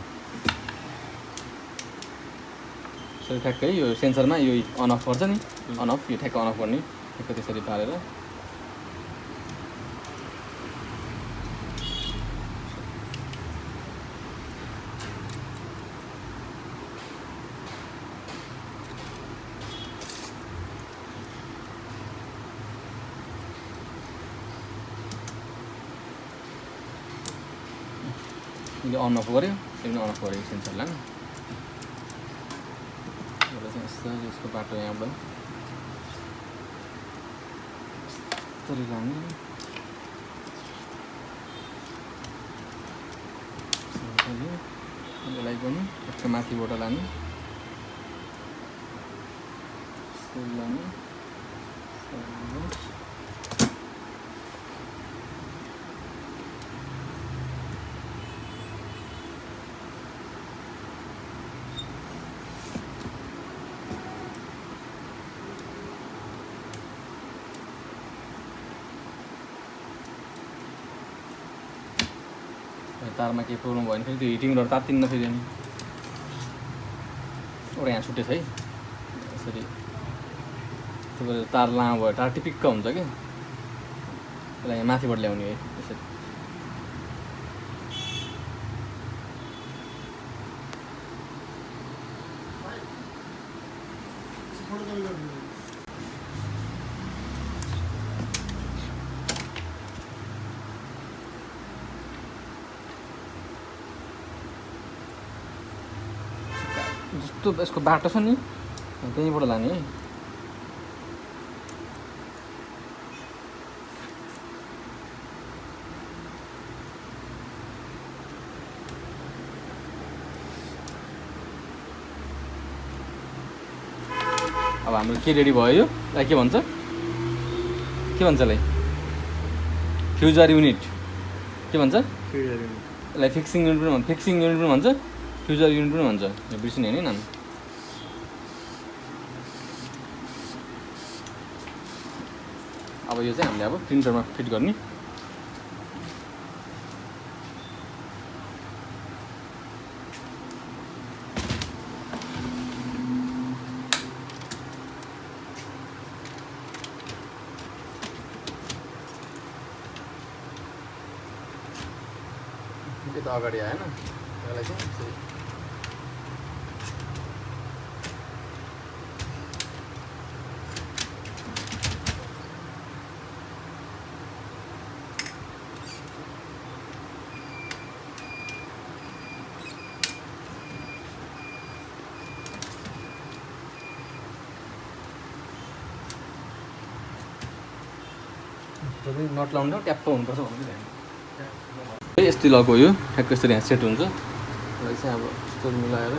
S1: सो ठ्याक्कै यो सेन्सरमा यो अन अफ गर्छ नि अन अफ यो ठ्याक्क अन अफ गर्ने ठ्याक्क त्यसरी पारेर यो अन अफ गऱ्यो त्यो अन अफ गऱ्यो सेन्सरलाई यसको बाटो यहाँबाट यसरी लाने यसलाई पनि यसको माथिबाट लाने लाने तारमा केही प्रब्लम भयो भने फेरि त्यो हिटिङबाट तात्तिन्न फेरि अनि एउटा यहाँ छुटेछ है यसरी तपाईँको तार लामो भयो तार टिपिक्क हुन्छ क्या त्यसलाई यहाँ माथिबाट ल्याउने है यसरी जस्तो यसको बाटो छ नि त्यहीँबाट लाने है अब हाम्रो के रेडी भयो यो यसलाई के भन्छ यसलाई फ्युजर युनिट के भन्छ यसलाई फिक्सिङ युनिट पनि भन्छ फ्युजर युनिट पनि भन्छ यो बिर्सिने होइन नाम अब यो चाहिँ हामीले अब प्रिन्टरमा फिट गर्ने यो त अगाडि आएन यसलाई चाहिँ नट लाउनु ट्याप्प हुनुपर्छ भन्दै यस्तै लक हो यो ठ्याक्क यसरी यहाँ सेट हुन्छ यसलाई चाहिँ अब यस्तो मिलाएर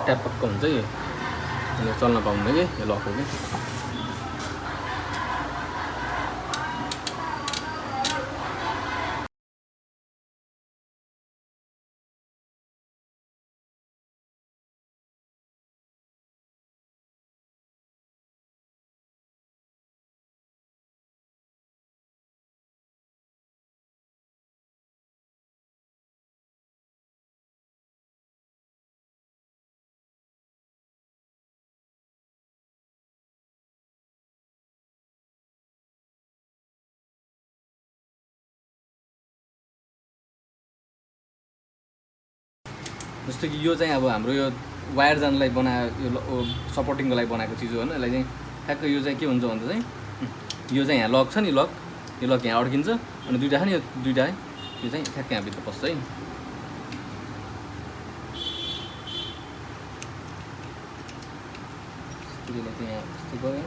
S1: ट्याप्पक्क हुन्छ यो चल्न पाउँदैन कि यो लक हो कि जस्तो कि यो चाहिँ अब हाम्रो यो वायर जानलाई यो सपोर्टिङको लागि बनाएको चिज हो होइन यसलाई चाहिँ ठ्याक्क यो चाहिँ के हुन्छ भन्दा चाहिँ यो चाहिँ यहाँ लक छ नि लक यो लक यहाँ अड्किन्छ अनि दुइटा छ नि यो दुइटा यो चाहिँ ठ्याक्क यहाँभित्र पस्छ है त्यसले चाहिँ यहाँ यस्तो गयो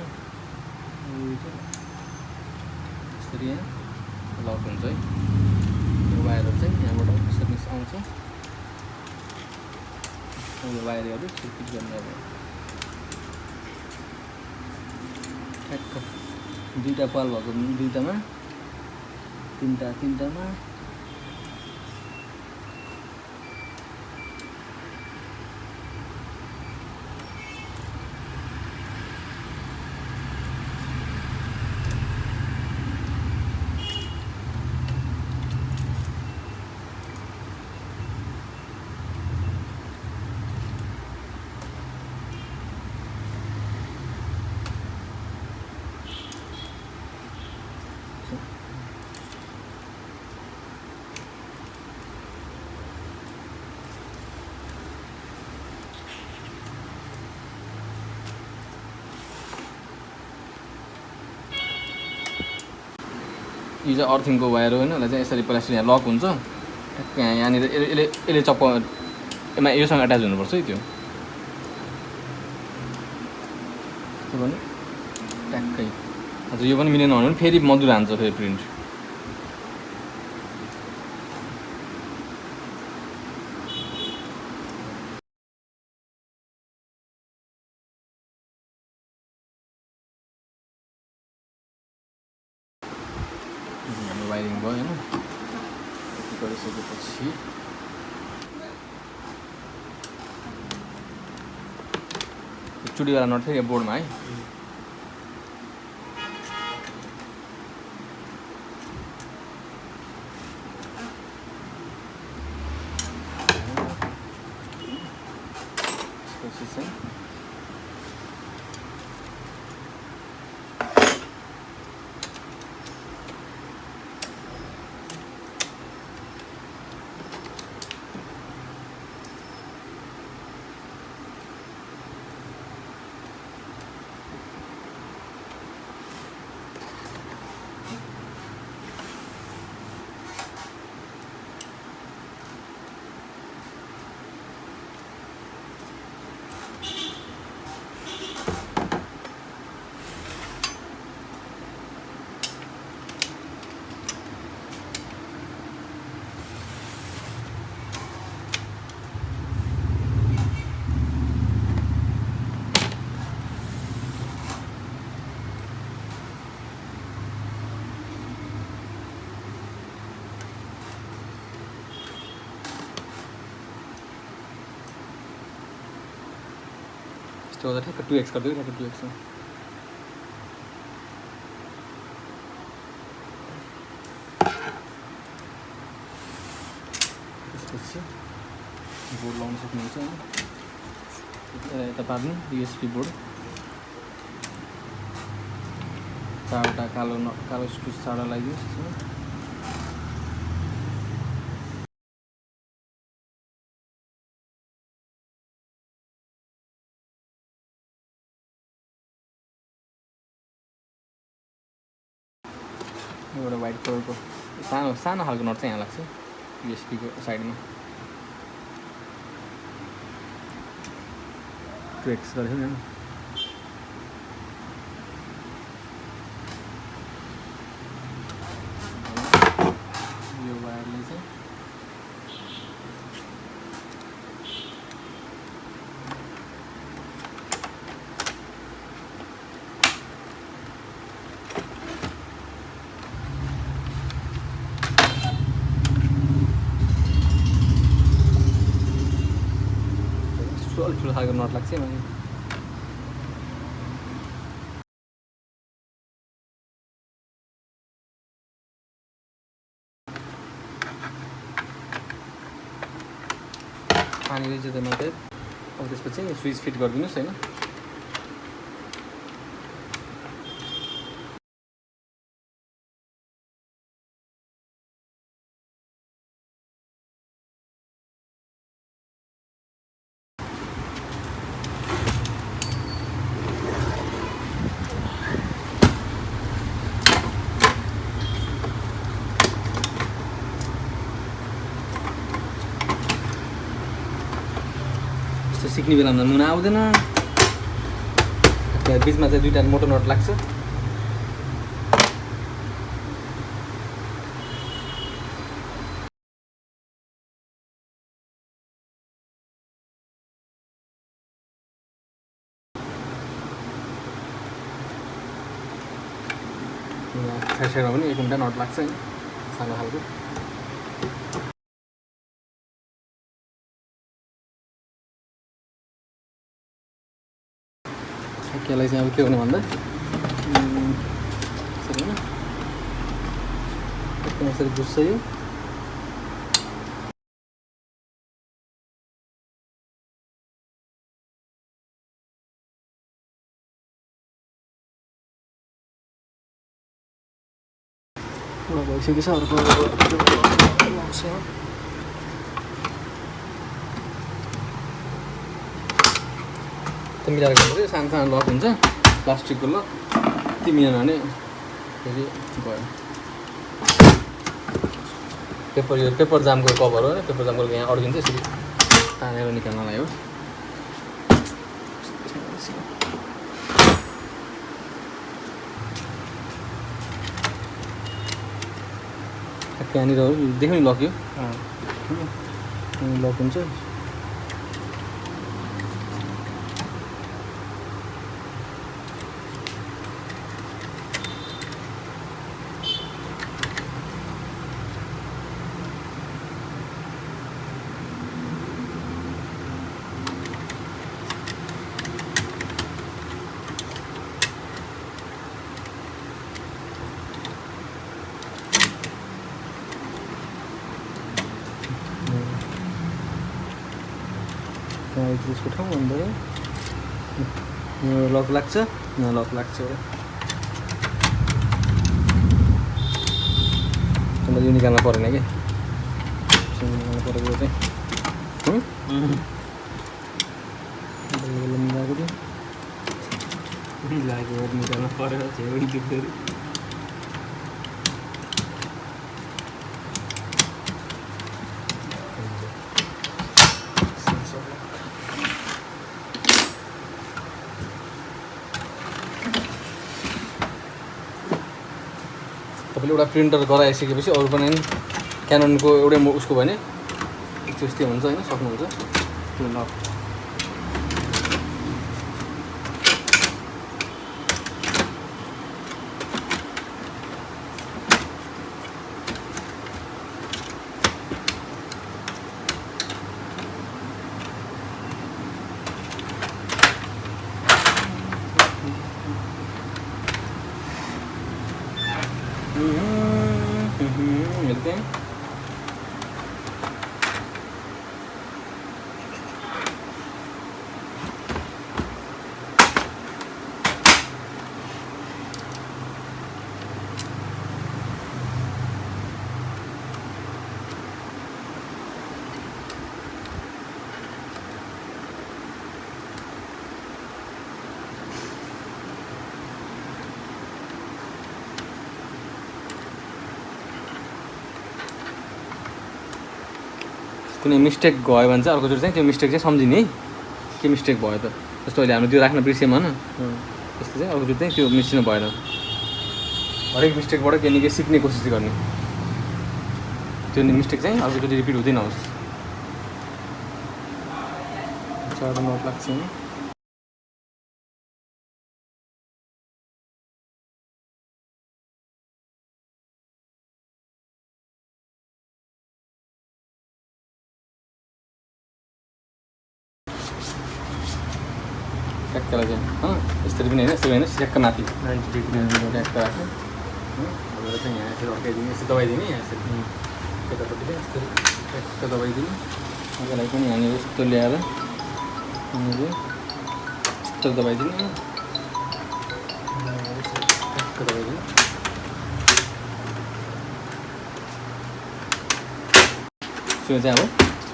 S1: यसरी यहाँ लक हुन्छ है यो वायरहरू चाहिँ यहाँबाट यसरी आउँछ यो वायरहरू फिट गर्ने अब ठ्याक्क दुईवटा पाल भएको दुईवटामा तिनवटामा यो चाहिँ अर्थिङको वायर हो होइन, यसलाई चाहिँ यसरी प्लास्टिक यहाँ लक हुन्छ ठ्याक्क यहाँनिर यसले चप्प योसँग एट्याच हुनुपर्छ है त्यो भने ट्याक्कै। हजुर यो पनि मिलेन भने फेरि मधुर हान्छ फेरि प्रिन्ट। हाम्रो वायरिङ भयो होइन, यति गरिसकेपछि चुडीवाला नट थियो यो बोर्डमा है। यस्तो गर्दा ठ्याक्क 2x गरिदियो, ठ्याक्क 2x त्यसपछि बोर्ड लाउन सक्नुहुन्छ होइन, यता पार्नु USB बोर्ड, चारवटा कालो स्क्रुज चारवटा लगाइदिनुहोस् त्यसमा। एउटा वाइट कलरको सानो खालको नट चाहिँ यहाँ लाग्छ युएसपीको साइडमा। 2x गरेको नि यो वायरले चाहिँ ठुलो खालको नट लाग्छ मैले। पानी रहेछ त मात्रै। अब त्यसपछि स्विच फिट गरिदिनुहोस् होइन। सिक्ने बेलामा मुना आउँदैन, बिचमा चाहिँ दुईवटा मोटो नट लाग्छ। साइडमा पनि एक घन्टा नट लाग्छ होइन, सानो खालको। यसलाई चाहिँ अब के गर्ने भन्दा यसरी बुझ्छ यो। भइसकेको छ अर्को लाउँछ। त्यो मिलाएर गर्नु सानो सानो लक हुन्छ प्लास्टिकको लक, त्यो मिलेन भने फेरि भयो। पेपर यो पेपर जामको कभर हो, पेपर जामको यहाँ अड्किन्छ, यसरी तानेर निकाल्नलाई हो। त्यहाँनिर देख्नु नि लक यो लक हुन्छ। त्यसको ठाउँ अन्त लक लाग्छ, यहाँ लक लाग्छ अन्त यो निकाल्न परेन कि निकाल्नु परेको चाहिँ मिलाएको थियो
S2: निकाल्नु परेर छेउडी टिप्दै
S1: तपाईँले एउटा प्रिन्टर गराइसकेपछि अरू पनि क्याननको एउटै उसको भने त्यस्तै हुन्छ होइन, सक्नुहुन्छ त्यो लक। मिलते हैं। कुनै मिस्टेक गयो भने चाहिँ अर्कोचोटि चाहिँ त्यो मिस्टेक चाहिँ सम्झिने है, के मिस्टेक भयो त। जस्तो अहिले हामीले त्यो राख्न बिर्स्यौँ होइन, त्यस्तो चाहिँ अर्कोचोटि चाहिँ त्यो मिसिनु भएन। हरेक मिस्टेकबाट केही न केही सिक्ने कोसिस गर्ने, त्यो मिस्टेक चाहिँ अर्कोचोटि रिपिट हुँदै नहोस्। साह्रो नट लाग्छ नि। ट्याक्कलाई चाहिँ यसरी पनि होइन, यसरी होइन, ट्याक्क माथि
S2: 90 डिग्री
S1: ट्याक्क राख्यो। अब चाहिँ यहाँ यसरी अड्काइदिने, यसरी दबाइदिने, यहाँ यसरी केटापट्टि चाहिँ यस्तरी ट्याक्क दबाइदिने। त्यसलाई पनि यहाँनिर यस्तो ल्याएर यहाँनिर यस्तो दबाइदिने, ट्याक्क दबाइदिने। त्यो चाहिँ अब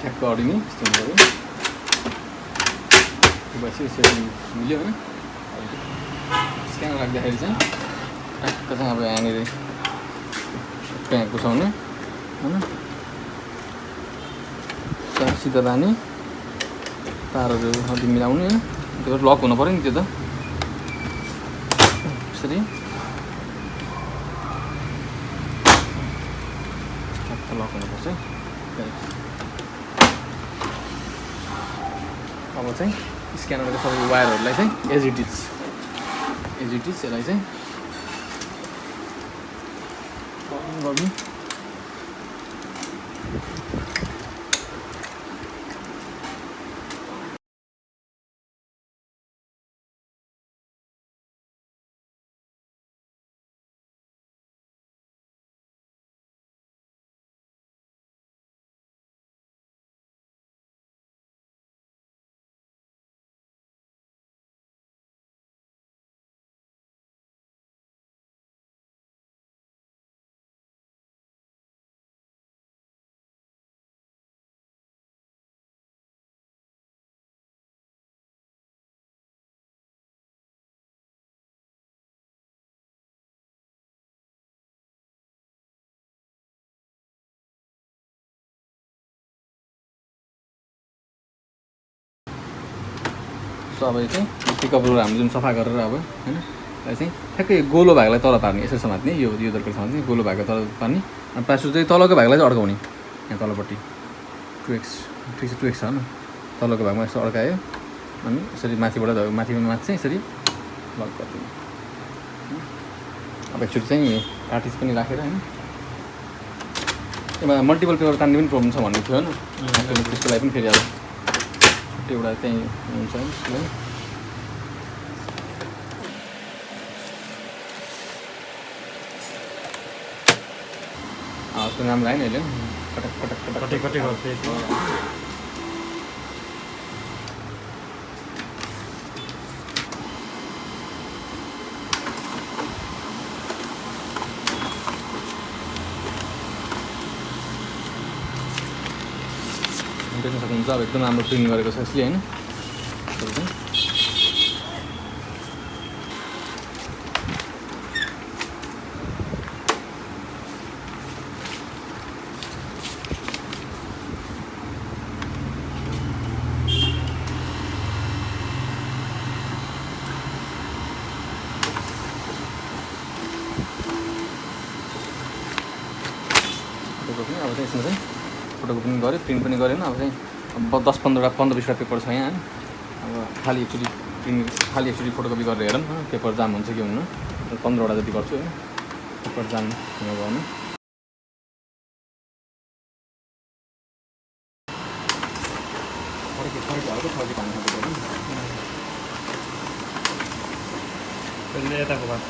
S1: ठ्याक्क अडिने यस्तो हुन्छ। भएपछि यसरी मिल्यो होइन। स्क्यानर राख्दाखेरि चाहिँ ट्याक्क चाहिँ अब यहाँनिर यहाँ घुसाउने होइन, त्यहाँ सिधा लाने, तारहरू अलिक मिलाउने होइन, त्यो लक हुनु पऱ्यो नि त्यो त। यसरी ट्याक्क लक हुनुपर्छ। अब चाहिँ स्क्यानरको सबै वायरहरूलाई चाहिँ एज इट इज यसलाई चाहिँ गर्नु। सो अब यो चाहिँ पिकअपहरू हामीले जुन सफा गरेर अब होइन यसलाई चाहिँ ठ्याक्कै गोलो भागलाई तल पार्ने यसरी समात्ने यो दरको ठाउँमा चाहिँ गोलो भागलाई तल पार्ने अनि प्लास्टिक चाहिँ तलको भागलाई चाहिँ अड्काउने यहाँ तलपट्टि 2x छ होइन तलको भागमा यसो अड्कायो अनि यसरी माथिबाट माथि चाहिँ यसरी लक गरिदिने अब एकचोटि चाहिँ कार्टिज पनि राखेर होइन यसमा मल्टिपल पेपर तान्ने पनि प्रब्लम छ भन्ने थियो होइन त्यसको लागि पनि फेरि अब एउटा चाहिँ हुन्छ है उसको नाम लाग्यो नि अहिले
S2: कटै गर्दै
S1: देख्न सक्नुहुन्छ अब एकदम राम्रो प्रिन्ट गरेको छ यसले होइन अब चाहिँ यसमा चाहिँ फोटोको पनि गऱ्यो प्रिन्ट पनि गरेन अब चाहिँ 10-15-20 पेपर छ यहाँ अब खालि एकचोटि फोटोकपी गरेर हेरौँ पेपर जाम हुन्छ कि हुन्न 15वटा जति गर्छु होइन पेपर जाम नगर्नु
S2: यताको बात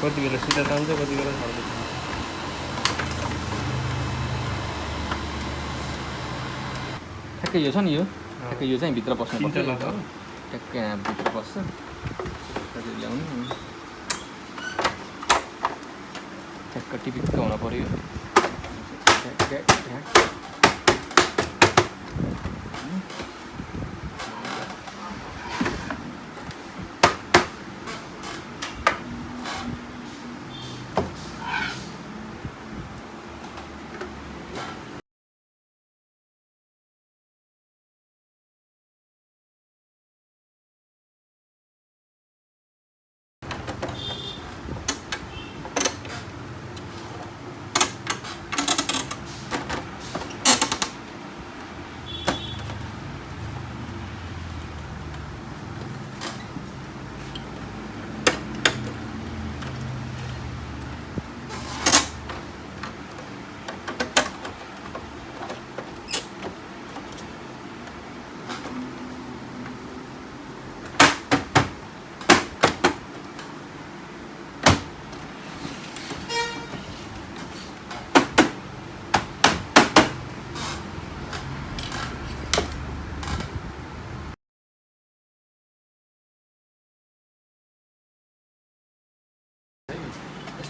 S2: कति बेला सिधा तान्छ कति बेला
S1: ठ्याक्कै यो छ नि यो ठ्याक्कै यो चाहिँ भित्र बस्नु पर्छ ठ्याक्कै यहाँ भित्र बस्छ ल्याउनु ठ्याक्क टिपिक्क हुन पऱ्यो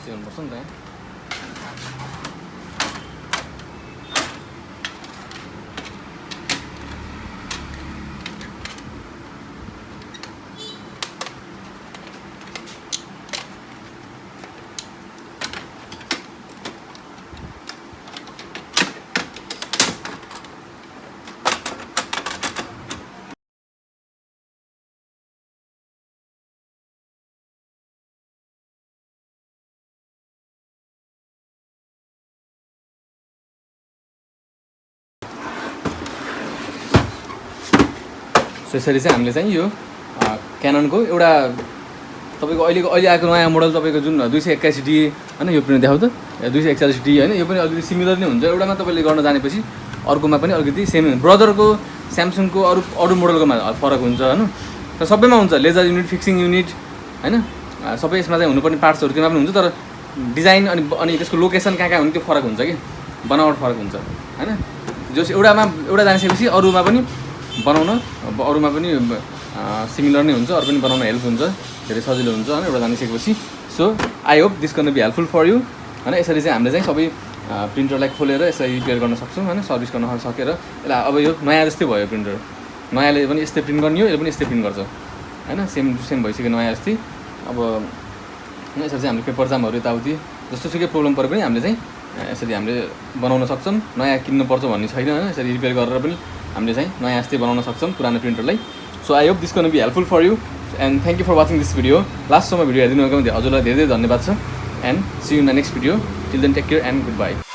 S1: हुनुपर्छ नि त सो यसरी चाहिँ हामीले चाहिँ यो क्याननको एउटा तपाईँको अहिले आएको नयाँ मोडल तपाईँको जुन 281D होइन यो प्रिन्ट देखाउ त 241D होइन यो पनि अलिकति सिमिलर नै हुन्छ एउटामा तपाईँले गर्न जानेपछि अर्कोमा पनि अलिकति सेम ब्रदरको स्यामसङको अरू मोडलकोमा फरक हुन्छ होइन तर सबैमा हुन्छ लेजर युनिट फिक्सिङ युनिट होइन सबै यसमा चाहिँ हुनुपर्ने पार्ट्सहरू त्योमा पनि हुन्छ तर डिजाइन अनि त्यसको लोकेसन कहाँ हुने त्यो फरक हुन्छ कि बनावट फरक हुन्छ होइन जस एउटा जानिसकेपछि अरूमा पनि बनाउन अरूमा पनि सिमिलर नै हुन्छ अरू पनि बनाउन हेल्प हुन्छ धेरै सजिलो हुन्छ होइन एउटा जानिसकेपछि सो आई होप दिस गर्न बी हेल्पफुल फर यु होइन यसरी चाहिँ हामीले चाहिँ सबै प्रिन्टरलाई खोलेर यसलाई रिपेयर गर्न सक्छौँ होइन सर्भिस गर्न सकेर यसलाई अब यो नयाँ जस्तै भयो प्रिन्टर नयाँले पनि यस्तै प्रिन्ट गर्ने हो यो पनि यस्तै प्रिन्ट गर्छ होइन सेम भइसक्यो नयाँ जस्तै अब यसरी चाहिँ हामीले पेपर जामहरू यताउति जस्तोसुकै प्रब्लम परे पनि हामीले चाहिँ यसरी हामीले बनाउन सक्छौँ। नयाँ किन्नुपर्छ भन्ने छैन होइन, यसरी रिपेयर गरेर पनि हामीले चाहिँ नयाँ जस्तै बनाउन सक्छौँ पुरानो प्रिन्टरलाई। So I hope this can be helpful for you and thank you for watching this video. लास्टसम्म भिडियो हेरिदिनु भएको हजुरलाई धेरै धेरै धन्यवाद छ and see you in the next video. Till then take care and good by.